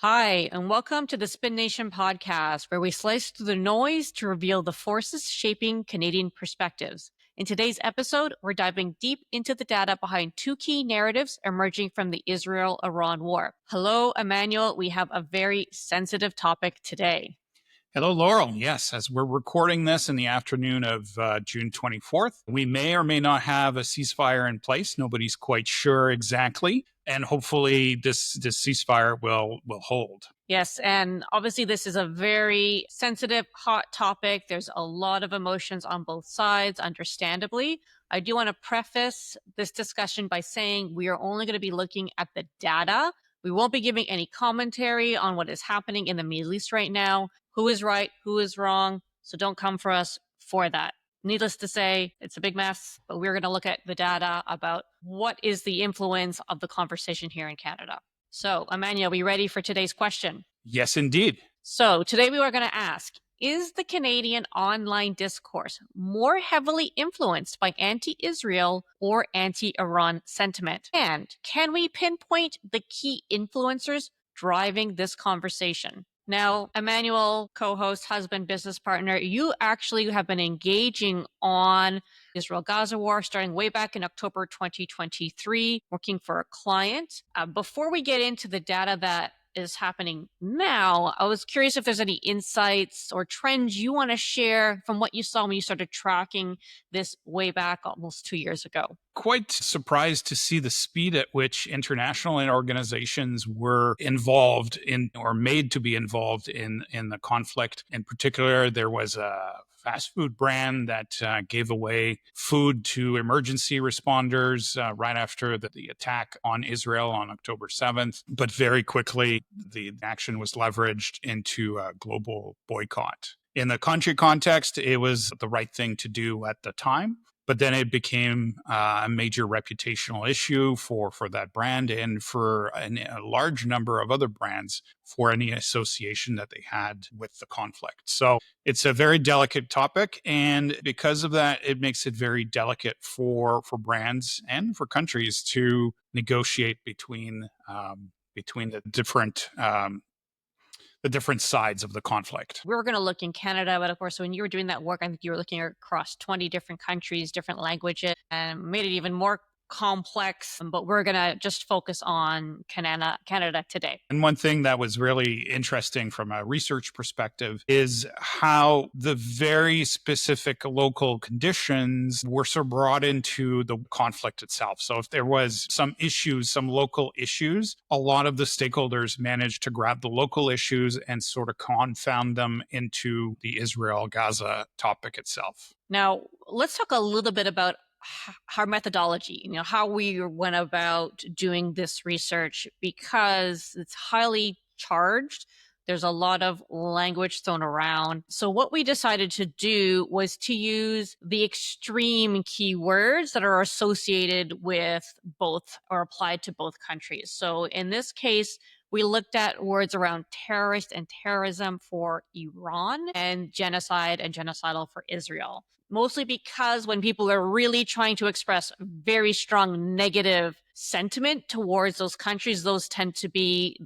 Hi, and welcome to the Spin Nation podcast, where we slice through the noise to reveal the forces shaping Canadian perspectives. In today's episode, we're diving deep into the data behind two key narratives emerging from the Israel-Iran war. Hello, Emmanuel. We have a very sensitive topic today. Hello, Laurel. Yes, as we're recording this in the afternoon of June 24th, we may or may not have a ceasefire in place. Nobody's quite sure exactly. And hopefully this ceasefire will hold. Yes, and obviously this is a very sensitive, hot topic. There's a lot of emotions on both sides, understandably. I do want to preface this discussion by saying we are only going to be looking at the data. We won't be giving any commentary on what is happening in the Middle East right now, who is right, who is wrong. So don't come for us for that. Needless to say, it's a big mess, but we're going to look at the data about what is the influence of the conversation here in Canada. So, Emmanuel, are we ready for today's question? Yes, indeed. So, today we are going to ask, is the Canadian online discourse more heavily influenced by anti-Israel or anti-Iran sentiment? And can we pinpoint the key influencers driving this conversation? Now, Emmanuel, co-host, husband, business partner, you actually have been engaging on Israel-Gaza war starting way back in October 2023, working for a client. Before we get into the data that is happening now, I was curious if there's any insights or trends you want to share from what you saw when you started tracking this way back almost 2 years ago. Quite surprised to see the speed at which international organizations were involved in or made to be involved in the conflict. In particular, there was a fast food brand that gave away food to emergency responders right after the attack on Israel on October 7th. But very quickly, the action was leveraged into a global boycott. In the country context, it was the right thing to do at the time. But then it became a major reputational issue for that brand and for a large number of other brands for any association that they had with the conflict. So it's a very delicate topic. And because of that, it makes it very delicate for brands and for countries to negotiate between the different sides of the conflict. We were going to look in Canada, but of course, when you were doing that work, I think you were looking across 20 different countries, different languages, and made it even more complex. But we're going to just focus on Canada today. And one thing that was really interesting from a research perspective is how the very specific local conditions were sort of brought into the conflict itself. So if there was some issues, some local issues, a lot of the stakeholders managed to grab the local issues and sort of confound them into the Israel-Gaza topic itself. Now, let's talk a little bit about our methodology, how we went about doing this research, because it's highly charged. There's a lot of language thrown around. So what we decided to do was to use the extreme keywords that are associated with both or applied to both countries. So in this case, we looked at words around terrorist and terrorism for Iran and genocide and genocidal for Israel. Mostly because when people are really trying to express very strong negative sentiment towards those countries, those tend to be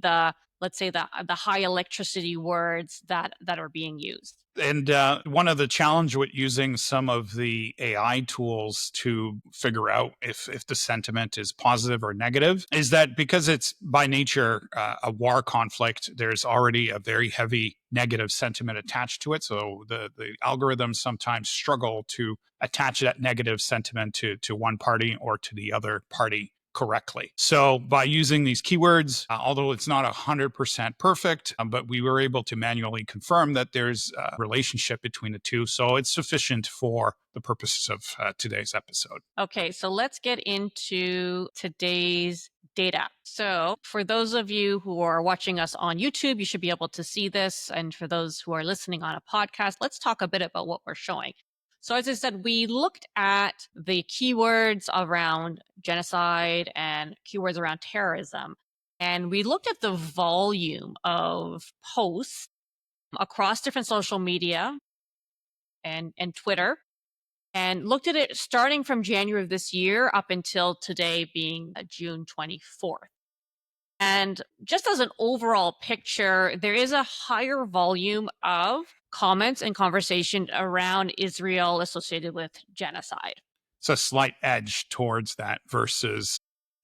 let's say the high electricity words that are being used. And one of the challenge with using some of the AI tools to figure out if the sentiment is positive or negative is that because it's by nature a war conflict, there's already a very heavy negative sentiment attached to it. So the algorithms sometimes struggle to attach that negative sentiment to one party or to the other party correctly. So by using these keywords, although it's not 100% perfect, but we were able to manually confirm that there's a relationship between the two. So it's sufficient for the purposes of today's episode. Okay, so let's get into today's data. So for those of you who are watching us on YouTube, you should be able to see this. And for those who are listening on a podcast, let's talk a bit about what we're showing. So as I said, we looked at the keywords around genocide and keywords around terrorism. And we looked at the volume of posts across different social media and Twitter, and looked at it starting from January of this year up until today being June 24th. And just as an overall picture, there is a higher volume of comments and conversation around Israel associated with genocide. It's a slight edge towards that versus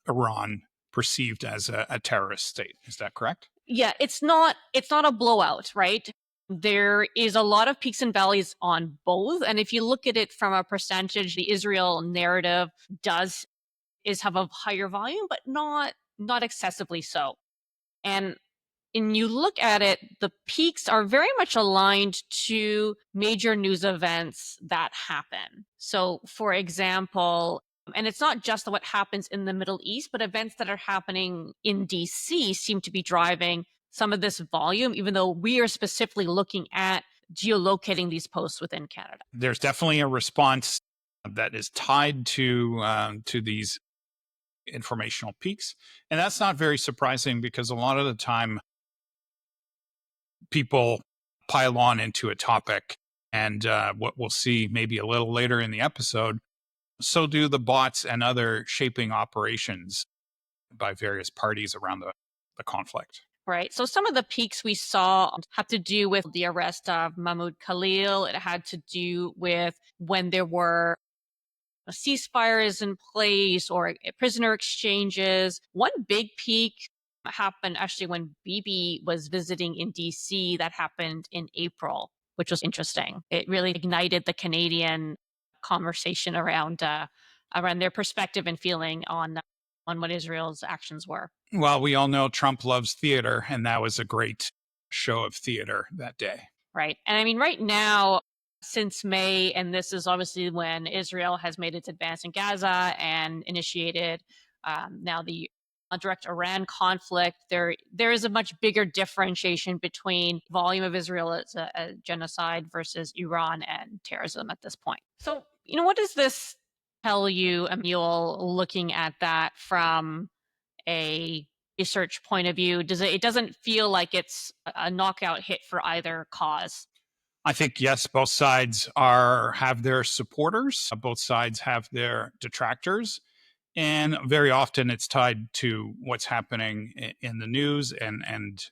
Iran perceived as a terrorist state. Is that correct? Yeah, it's not a blowout, right? There is a lot of peaks and valleys on both, and if you look at it from a percentage, the Israel narrative does is have a higher volume, but not excessively so. And you look at it, the peaks are very much aligned to major news events that happen. So, for example, and it's not just what happens in the Middle East, but events that are happening in DC seem to be driving some of this volume, even though we are specifically looking at geolocating these posts within Canada. There's definitely a response that is tied to these informational peaks, and that's not very surprising because a lot of the time people pile on into a topic, and what we'll see maybe a little later in the episode, so do the bots and other shaping operations by various parties around the conflict. Right. So some of the peaks we saw had to do with the arrest of Mahmoud Khalil. It had to do with when there were ceasefires in place or prisoner exchanges. One big peak happened actually when Bibi was visiting in DC. That happened in April, which was interesting. It really ignited the Canadian conversation around their perspective and feeling on what Israel's actions were. Well, we all know Trump loves theater, and that was a great show of theater that day. Right. And I mean, right now, since May, and this is obviously when Israel has made its advance in Gaza and initiated now the direct Iran conflict, there is a much bigger differentiation between volume of Israel as a genocide versus Iran and terrorism at this point. So, what does this tell you, Emil, looking at that from a research point of view? It doesn't feel like it's a knockout hit for either cause? I think yes, both sides are have their supporters, both sides have their detractors, and very often it's tied to what's happening in the news and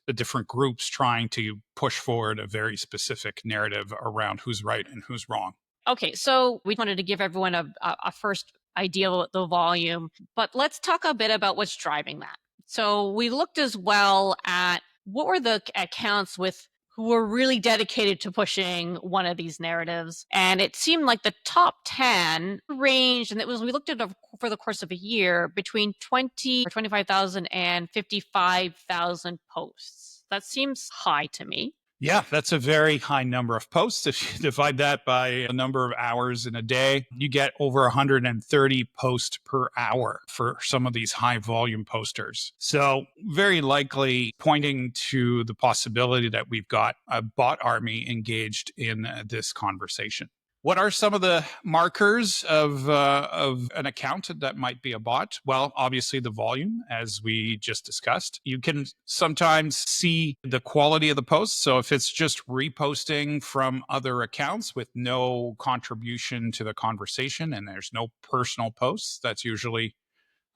the different groups trying to push forward a very specific narrative around who's right and who's wrong. Okay, so we wanted to give everyone a first idea of the volume, but let's talk a bit about what's driving that. So we looked as well at what were the accounts with who were really dedicated to pushing one of these narratives. And it seemed like the top 10 ranged, and it was, we looked at it for the course of a year, between 20 or 25,000 and 55,000 posts. That seems high to me. Yeah, that's a very high number of posts. If you divide that by the number of hours in a day, you get over 130 posts per hour for some of these high volume posters. So, very likely pointing to the possibility that we've got a bot army engaged in this conversation. What are some of the markers of an account that might be a bot? Well, obviously the volume, as we just discussed. You can sometimes see the quality of the post. So if it's just reposting from other accounts with no contribution to the conversation and there's no personal posts, that's usually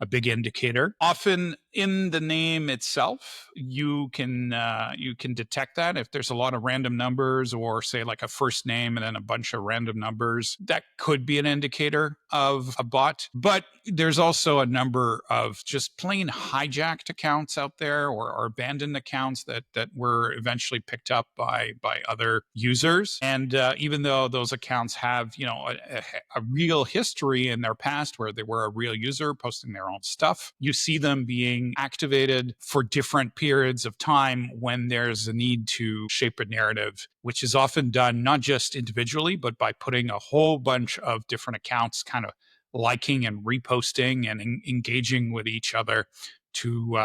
a big indicator. Often in the name itself, you can detect that if there's a lot of random numbers, or say like a first name and then a bunch of random numbers, that could be an indicator of a bot. But there's also a number of just plain hijacked accounts out there, or abandoned accounts that were eventually picked up by other users. And even though those accounts have a real history in their past where they were a real user posting their own stuff, you see them being activated for different periods of time when there's a need to shape a narrative, which is often done not just individually, but by putting a whole bunch of different accounts kind of liking and reposting and engaging with each other to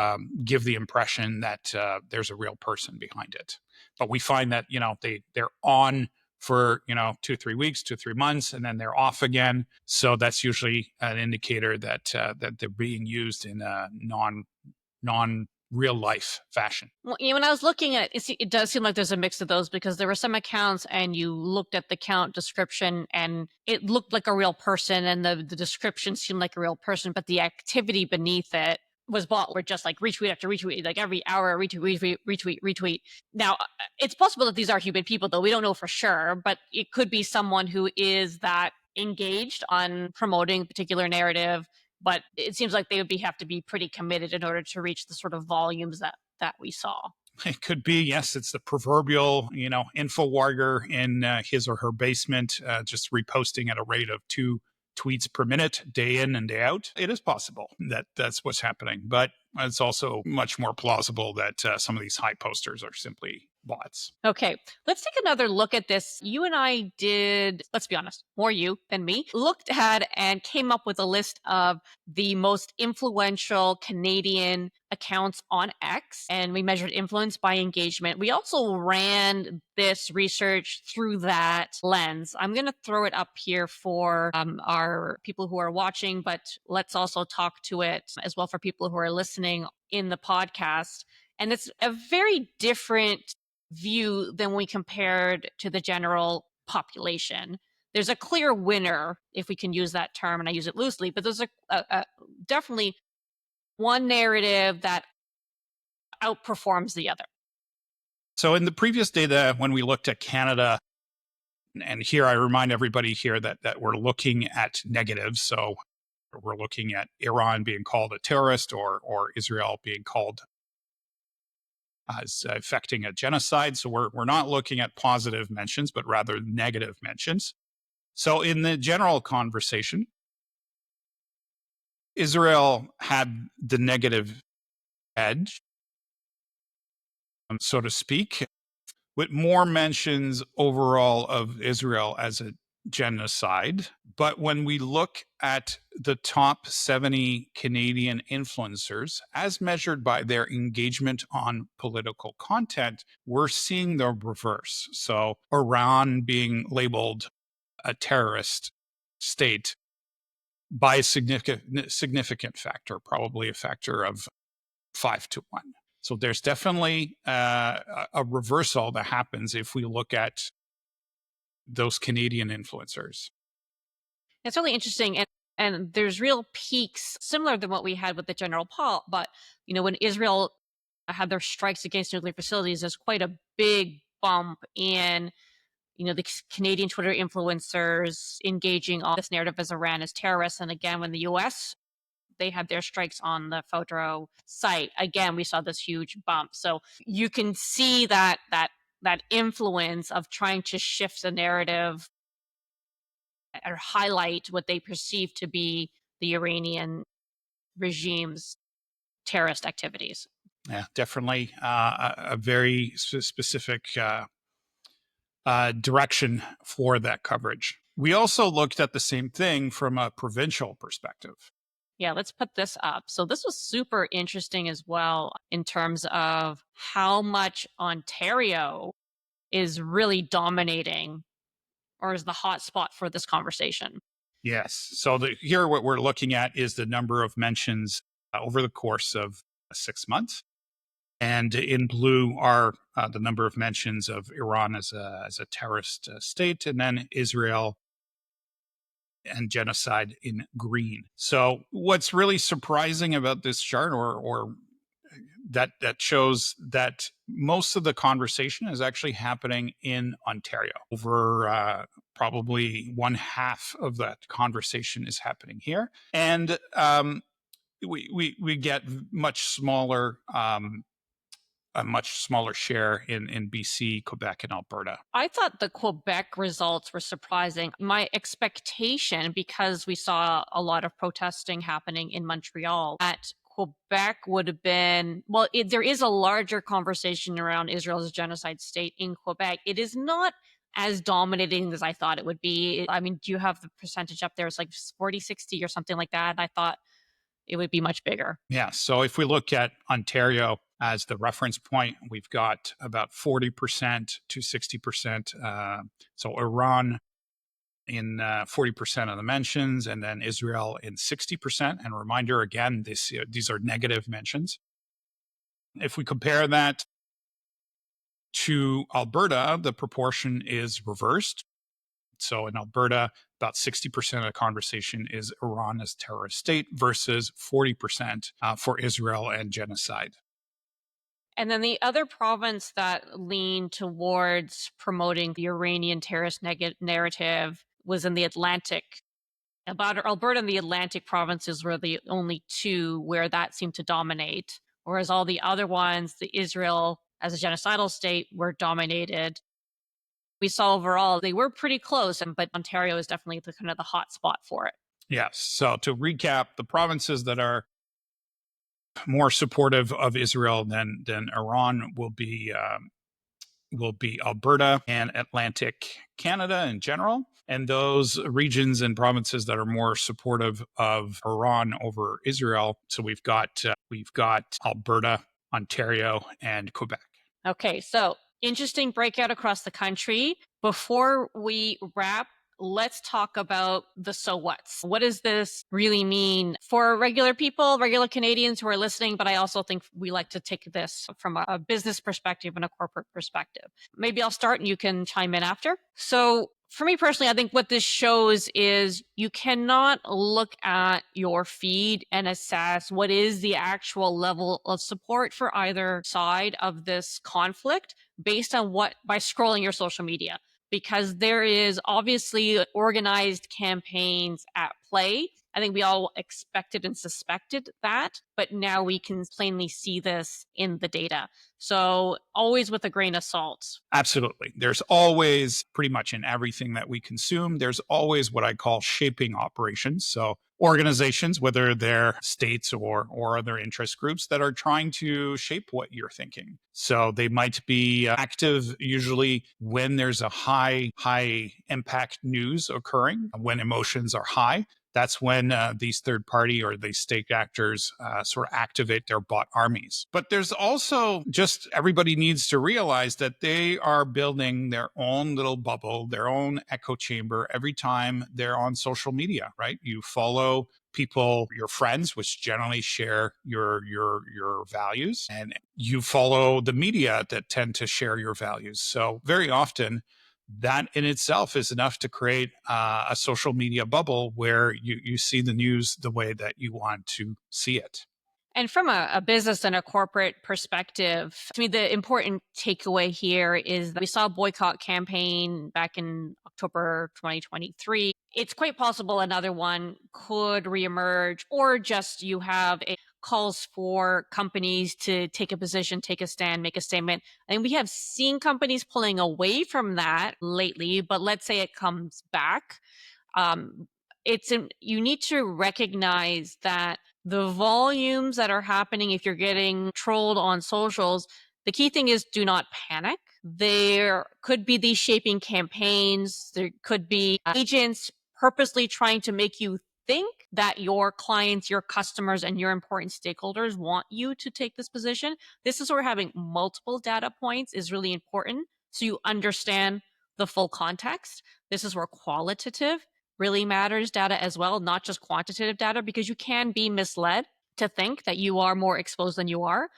give the impression that there's a real person behind it. But we find that they're on for 2-3 weeks, 2-3 months, and then they're off again. So that's usually an indicator that that they're being used in a non real life fashion. Well, when I was looking at it, it does seem like there's a mix of those, because there were some accounts and you looked at the account description and it looked like a real person and the description seemed like a real person, but the activity beneath it was bought were just like retweet after retweet, like every hour, retweet, retweet, retweet, retweet. Now, it's possible that these are human people, though we don't know for sure, but it could be someone who is that engaged on promoting a particular narrative. But it seems like they would have to be pretty committed in order to reach the sort of volumes that we saw. It could be, yes, it's the proverbial, info warrior in his or her basement, just reposting at a rate of 2 tweets per minute, day in and day out. It is possible that that's what's happening, but it's also much more plausible that some of these high posters are simply bots. Okay, let's take another look at this. You and I did, let's be honest, more you than me, looked at and came up with a list of the most influential Canadian accounts on X, and we measured influence by engagement. We also ran this research through that lens. I'm going to throw it up here for our people who are watching, but let's also talk to it as well for people who are listening in the podcast. And it's a very different view than we compared to the general population. There's a clear winner, if we can use that term, and I use it loosely, but there's a definitely one narrative that outperforms the other. So in the previous data, when we looked at Canada, and here I remind everybody here that we're looking at negatives. So we're looking at Iran being called a terrorist or Israel being called as affecting a genocide. So we're not looking at positive mentions, but rather negative mentions. So in the general conversation, Israel had the negative edge, so to speak, with more mentions overall of Israel as a genocide. But when we look at the top 70 Canadian influencers, as measured by their engagement on political content, we're seeing the reverse. So Iran being labeled a terrorist state by a significant factor, probably a factor of 5 to 1. So there's definitely a reversal that happens if we look at those Canadian influencers. It's really interesting, and there's real peaks similar to what we had with the general Paul. But when Israel had their strikes against nuclear facilities, there's quite a big bump in the Canadian Twitter influencers engaging on this narrative as Iran as terrorists. And again, when the US they had their strikes on the Fodro site, again we saw this huge bump. So you can see that influence of trying to shift the narrative or highlight what they perceive to be the Iranian regime's terrorist activities. Yeah, definitely a very specific direction for that coverage. We also looked at the same thing from a provincial perspective. Yeah, let's put this up. So this was super interesting as well in terms of how much Ontario is really dominating or is the hot spot for this conversation. Yes. So here, what we're looking at is the number of mentions over the course of 6 months. And in blue are the number of mentions of Iran as a terrorist state, and then Israel and genocide in green. So what's really surprising about this chart, or that shows that most of the conversation is actually happening in Ontario. Over probably one half of that conversation is happening here, and we get a much smaller share in BC, Quebec, and Alberta. I thought the Quebec results were surprising. My expectation, because we saw a lot of protesting happening in Montreal, that Quebec would have been, well, there is a larger conversation around Israel as a genocide state in Quebec. It is not as dominating as I thought it would be. I mean, do you have the percentage up there? It's like 40, 60 or something like that. I thought it would be much bigger. Yeah. So if we look at Ontario as the reference point, we've got about 40% to 60%. So Iran in 40% of the mentions, and then Israel in 60%. And reminder again, these are negative mentions. If we compare that to Alberta, the proportion is reversed. So in Alberta, about 60% of the conversation is Iran as terrorist state versus 40% for Israel and genocide. And then the other province that leaned towards promoting the Iranian terrorist narrative was in the Atlantic. About Alberta and the Atlantic provinces were the only two where that seemed to dominate, whereas all the other ones, the Israel as a genocidal state, were dominated. We saw overall they were pretty close, but Ontario is definitely the kind of the hot spot for it. Yes. So to recap, the provinces that are more supportive of Israel than Iran will be Alberta and Atlantic Canada in general. And those regions and provinces that are more supportive of Iran over Israel. So we've got Alberta, Ontario, and Quebec. Okay, so interesting breakout across the country. Before we wrap, let's talk about the so whats. What does this really mean for regular people, regular Canadians who are listening? But I also think we like to take this from a business perspective and a corporate perspective. Maybe I'll start and you can chime in after. So, for me personally, I think what this shows is you cannot look at your feed and assess what is the actual level of support for either side of this conflict based on what by scrolling your social media, because there is obviously organized campaigns at play. I think we all expected and suspected that, but now we can plainly see this in the data. So always with a grain of salt. Absolutely. There's always, pretty much in everything that we consume, there's always what I call shaping operations. So organizations, whether they're states or other interest groups that are trying to shape what you're thinking. So they might be active usually when there's a high impact news occurring, when emotions are high. That's when these third party or these state actors sort of activate their bot armies. But there's also just everybody needs to realize that they are building their own little bubble, their own echo chamber every time they're on social media, right? You follow people, your friends, which generally share your values, and you follow the media that tend to share your values. So very often that in itself is enough to create a social media bubble where you see the news the way that you want to see it. And from a business and a corporate perspective, to me, the important takeaway here is that we saw a boycott campaign back in October 2023. It's quite possible another one could reemerge, or just you have a calls for companies to take a position, take a stand, make a statement. And we have seen companies pulling away from that lately, but let's say it comes back. Um, you need to recognize that the volumes that are happening if you're getting trolled on socials, the key thing is do not panic. There could be these shaping campaigns. There could be agents purposely trying to make you think that your clients, your customers, and your important stakeholders want you to take this position. This is where having multiple data points is really important so you understand the full context. This is where qualitative really matters data as well, not just quantitative data, because you can be misled to think that you are more exposed than you are.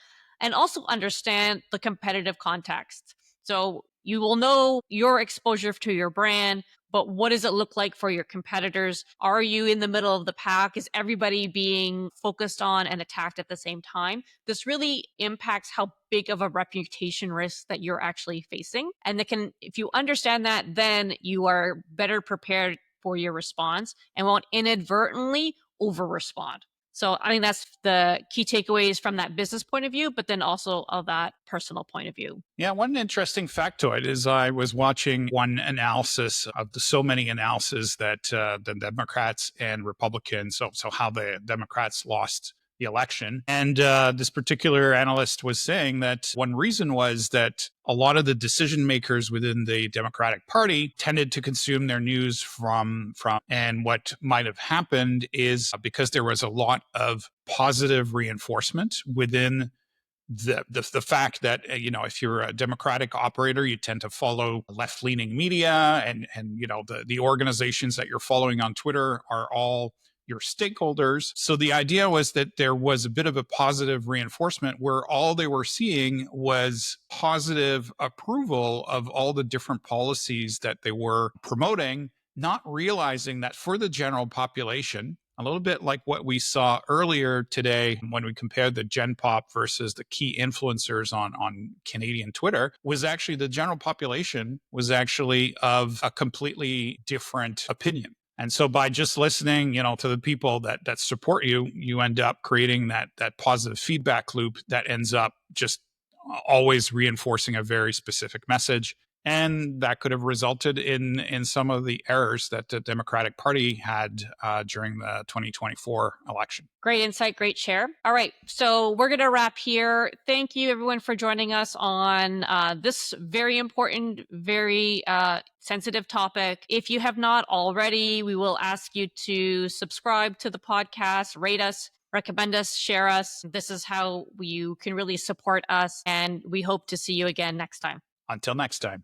And also understand the competitive context. So you will know your exposure to your brand, but what does it look like for your competitors? Are you in the middle of the pack? Is everybody being focused on and attacked at the same time? This really impacts how big of a reputation risk that you're actually facing. And if you understand that, then you are better prepared for your response and won't inadvertently over respond. So I think that's the key takeaways from that business point of view, but then also of that personal point of view. Yeah, one interesting factoid is I was watching one analysis of the so many analyses that the Democrats and Republicans, so how the Democrats lost the election. And this particular analyst was saying that one reason was that a lot of the decision makers within the Democratic Party tended to consume their news from and what might have happened is because there was a lot of positive reinforcement within the fact that if you're a democratic operator, you tend to follow left leaning media, and the organizations that you're following on Twitter are all your stakeholders. So the idea was that there was a bit of a positive reinforcement where all they were seeing was positive approval of all the different policies that they were promoting. not realizing that for the general population, a little bit like what we saw earlier today when we compared the Gen Pop versus the key influencers on Canadian Twitter, was actually the general population was actually of a completely different opinion. And so by just listening, to the people that support you, you end up creating that positive feedback loop that ends up just always reinforcing a very specific message. And that could have resulted in some of the errors that the Democratic Party had during the 2024 election. Great insight, great share. All right, so we're going to wrap here. Thank you, everyone, for joining us on this very important, very sensitive topic. If you have not already, we will ask you to subscribe to the podcast, rate us, recommend us, share us. This is how you can really support us, and we hope to see you again next time. Until next time.